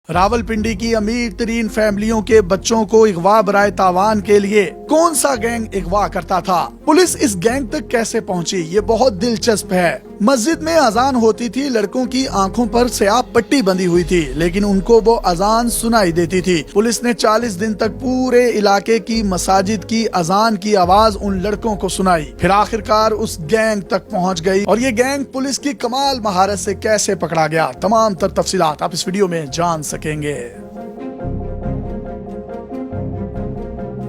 रावलपिंडी की अमीर तरीन फैमिलियों के बच्चों को अगवा बराए तावान के लिए कौन सा गैंग अगवा करता था? पुलिस इस गैंग तक कैसे पहुंची? ये बहुत दिलचस्प है। मस्जिद में अजान होती थी, लड़कों की आंखों पर स्याह पट्टी बंधी हुई थी, लेकिन उनको वो अजान सुनाई देती थी। पुलिस ने 40 दिन तक पूरे इलाके की मसाजिद की अजान की आवाज उन लड़कों को सुनाई। फिर आखिरकार उस गैंग तक पहुंच गई और ये गैंग पुलिस की कमाल महारत से कैसे पकड़ा गया, तमाम तर तफसीलात आप इस वीडियो में जान सकेंगे।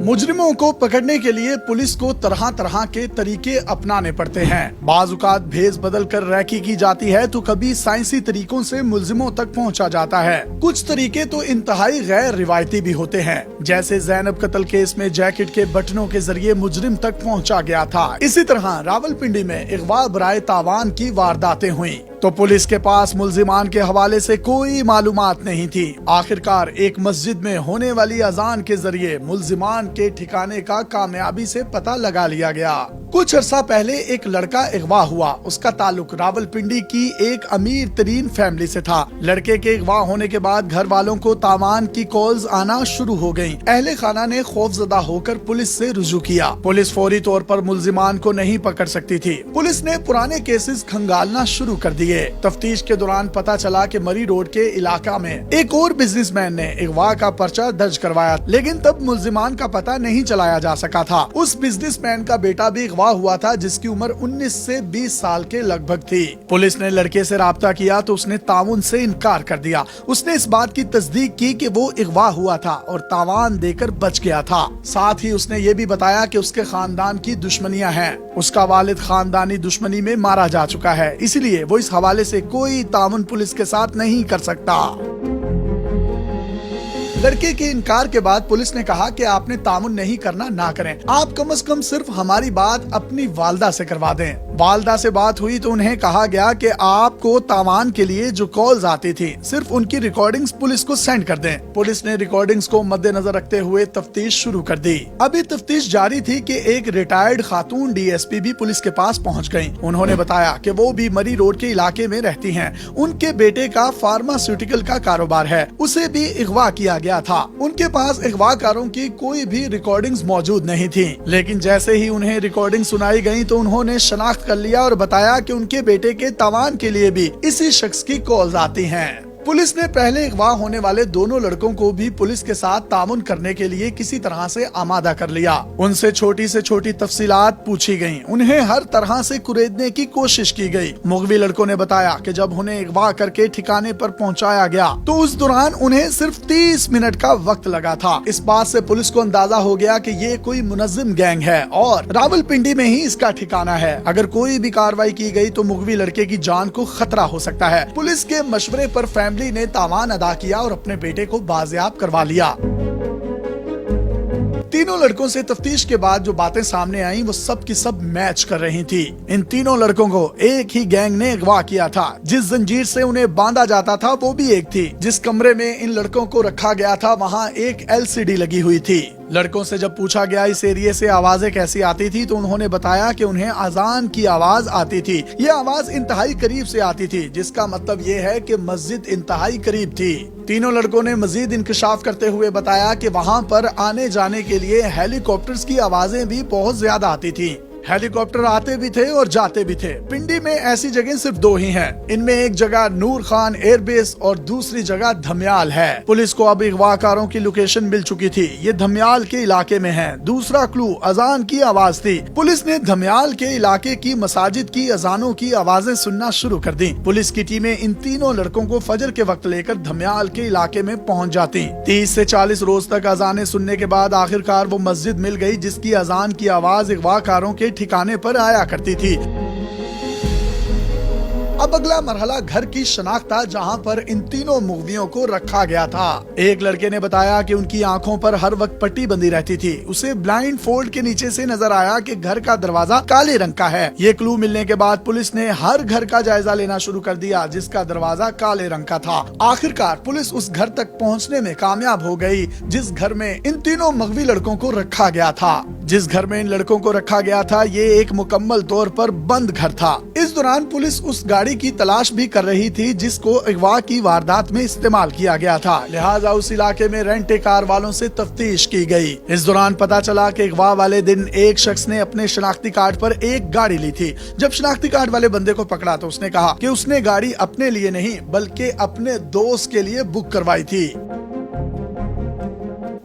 मुजरिमों को पकड़ने के लिए पुलिस को तरह तरह के तरीके अपनाने पड़ते हैं। बाजुकात भेस बदल कर रैकी की जाती है तो कभी साइंसी तरीकों से मुलजिमों तक पहुंचा जाता है। कुछ तरीके तो इंतहाई गैर रिवायती भी होते हैं, जैसे जैनब कत्ल केस में जैकेट के बटनों के जरिए मुजरिम तक पहुंचा गया था। इसी तरह रावलपिंडी में अगवा बराए तावान की वारदातें हुई तो पुलिस के पास मुलजिमान के हवाले से कोई मालूमात नहीं थी। आखिरकार एक मस्जिद में होने वाली अजान के जरिए मुलजिमान के ठिकाने का कामयाबी से पता लगा लिया गया। कुछ अरसा पहले एक लड़का अगवा हुआ। उसका ताल्लुक रावलपिंडी की एक अमीर तरीन फैमिली से था। लड़के के अगवा होने के बाद घर वालों को तावान की कॉल्स आना शुरू हो गयी। अहले खाना ने खौफजदा होकर पुलिस से रुजू किया। पुलिस फौरी तौर पर मुलजिमान को नहीं पकड़ सकती थी। पुलिस ने पुराने केसेस खंगालना शुरू कर दिए। तफ्तीश के दौरान पता चला कि मरी रोड के इलाका में एक और बिजनेसमैन ने अगवा का पर्चा दर्ज करवाया, लेकिन तब मुलजिमान का पता नहीं चलाया जा सका था। उस बिजनेसमैन का बेटा भी अगवा हुआ था, जिसकी उम्र 19 से 20 साल के लगभग थी। पुलिस ने लड़के से राब्ता किया तो उसने ताउन से इनकार कर दिया। उसने इस बात की तस्दीक की कि वो अगवा हुआ था और तावान देकर बच गया था। साथ ही उसने ये भी बताया कि उसके खानदान की दुश्मनियां हैं। उसका वालिद खानदानी दुश्मनी में मारा जा चुका है, इसलिए वो इस हवाले से कोई ताउन पुलिस के साथ नहीं कर सकता। लड़के के इनकार के बाद पुलिस ने कहा कि आपने तामुन नहीं करना ना करें, आप कम से कम सिर्फ हमारी बात अपनी वालदा से करवा दें। वालदा से बात हुई तो उन्हें कहा गया कि आपको तावान के लिए जो कॉल्स आती थी सिर्फ उनकी रिकॉर्डिंग्स पुलिस को सेंड कर दें। पुलिस ने रिकॉर्डिंग्स को मद्देनजर रखते हुए तफ्तीश शुरू कर दी। अभी तफ्तीश जारी थी कि एक रिटायर्ड खातून डीएसपी भी पुलिस के पास पहुंच गयी। उन्होंने बताया कि वो भी मरी रोड के इलाके में रहती हैं। उनके बेटे का फार्मास्यूटिकल का कारोबार है, उसे भी अगवा किया गया था। उनके पास अगवाकारों की कोई भी रिकॉर्डिंग्स मौजूद नहीं थी, लेकिन जैसे ही उन्हें रिकॉर्डिंग सुनाई गई तो उन्होंने शनाख्त कर लिया और बताया कि उनके बेटे के तावान के लिए भी इसी शख्स की कॉल्स आती हैं। पुलिस ने पहले अगवा होने वाले दोनों लड़कों को भी पुलिस के साथ तामुन करने के लिए किसी तरह से आमादा कर लिया। उनसे छोटी से छोटी तफसीलात पूछी गयी, उन्हें हर तरह से कुरेदने की कोशिश की गई। मुगवी लड़कों ने बताया कि जब उन्हें अगवा करके ठिकाने पर पहुंचाया गया तो उस दौरान उन्हें सिर्फ 30 मिनट का वक्त लगा था। इस बात से पुलिस को अंदाजा हो गया कि ये कोई मुनज़्ज़िम गैंग है और रावलपिंडी में ही इसका ठिकाना है। अगर कोई भी कार्रवाई की गई तो मुगवी लड़के की जान को खतरा हो सकता है। पुलिस के मशवरे पर फैमिली ने तावान अदा किया और अपने बेटे को बाजियाब करवा लिया। तीनों लड़कों से तफ्तीश के बाद जो बातें सामने आई वो सब की सब मैच कर रही थी। इन तीनों लड़कों को एक ही गैंग ने अगवा किया था। जिस जंजीर से उन्हें बांधा जाता था वो भी एक थी। जिस कमरे में इन लड़कों को रखा गया था वहाँ एक LCD लगी हुई थी। लड़कों से जब पूछा गया इस एरिया से आवाजें कैसी आती थी तो उन्होंने बताया कि उन्हें अजान की आवाज आती थी। ये आवाज इंतहाई करीब से आती थी, जिसका मतलब ये है कि मस्जिद इंतहाई करीब थी। तीनों लड़कों ने मजीद इंकशाफ करते हुए बताया कि वहाँ पर आने जाने के लिए हेलीकॉप्टर्स की आवाजें भी बहुत ज्यादा आती थी। हेलीकॉप्टर आते भी थे और जाते भी थे। पिंडी में ऐसी जगह सिर्फ 2 ही हैं। इनमें एक जगह नूर खान एयरबेस और दूसरी जगह धमियाल है। पुलिस को अब अगवाकारों की लोकेशन मिल चुकी थी। ये धमियाल के इलाके में है। दूसरा क्लू अजान की आवाज थी। पुलिस ने धमियाल के इलाके की मसाजिद की अजानों की आवाजें सुनना शुरू कर दी। पुलिस की टीमें इन तीनों लड़कों को फजर के वक्त लेकर धमियाल के इलाके में पहुँच जाती। 30 से 40 रोज तक अजानें सुनने के बाद आखिरकार वो मस्जिद मिल गयी जिसकी अजान की आवाज अगवाकारों के ठिकाने पर आया करती थी। अब अगला मरहला घर की शनाख्त था, जहां पर इन तीनों मुगवियों को रखा गया था। एक लड़के ने बताया कि उनकी आंखों पर हर वक्त पट्टी बंधी रहती थी। उसे ब्लाइंड फोल्ड के नीचे से नजर आया कि घर का दरवाजा काले रंग का है। ये क्लू मिलने के बाद पुलिस ने हर घर का जायजा लेना शुरू कर दिया जिसका दरवाजा काले रंग का था। आखिरकार पुलिस उस घर तक पहुँचने में कामयाब हो गयी जिस घर में इन तीनों मुगवी लड़कों को रखा गया था। जिस घर में इन लड़कों को रखा गया था ये एक मुकम्मल तौर पर बंद घर था। इस दौरान पुलिस उस गाड़ी की तलाश भी कर रही थी जिसको अगवा की वारदात में इस्तेमाल किया गया था, लिहाजा उस इलाके में रेंट ए कार वालों से तफ्तीश की गई। इस दौरान पता चला कि अगवा वाले दिन एक शख्स ने अपने शनाख्ती कार्ड पर एक गाड़ी ली थी। जब शनाख्ती कार्ड वाले बंदे को पकड़ा तो उसने कहा कि उसने गाड़ी अपने लिए नहीं बल्कि अपने दोस्त के लिए बुक करवाई थी।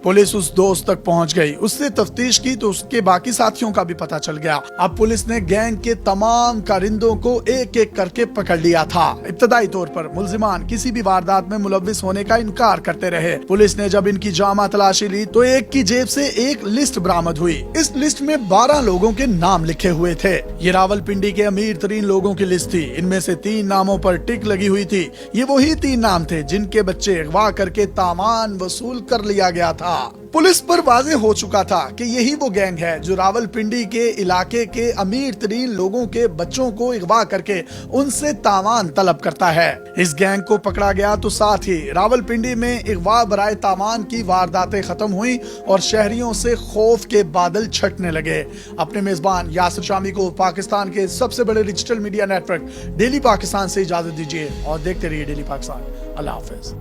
पुलिस उस दोस्त तक पहुंच गई, उससे तफ्तीश की तो उसके बाकी साथियों का भी पता चल गया। अब पुलिस ने गैंग के तमाम कारिंदों को एक एक करके पकड़ लिया था। इब्तदाई तौर पर मुल्जिमान किसी भी वारदात में मुलव्विस होने का इनकार करते रहे। पुलिस ने जब इनकी जामा तलाशी ली तो एक की जेब से एक लिस्ट बरामद हुई। इस लिस्ट में 12 लोगों के नाम लिखे हुए थे। ये रावलपिंडी के अमीर तरीन लोगों की लिस्ट थी। इनमें से 3 नामों पर टिक लगी हुई थी। ये वही 3 नाम थे जिनके बच्चे अगवा करके तामान वसूल कर लिया गया था। पुलिस पर वाज़ेह हो चुका था कि यही वो गैंग है जो रावलपिंडी के इलाके के अमीर तरीन लोगों के बच्चों को अगवा करके उनसे तावान तलब करता है। इस गैंग को पकड़ा गया तो साथ ही रावलपिंडी में अगवा बराए तावान की वारदातें खत्म हुई और शहरियों से खौफ के बादल छटने लगे। अपने मेजबान यासिर शामी को पाकिस्तान के सबसे बड़े digital media network daily Pakistan से इजाजत दीजिए और देखते रहिए डेली पाकिस्तान। अल्लाह हाफिज।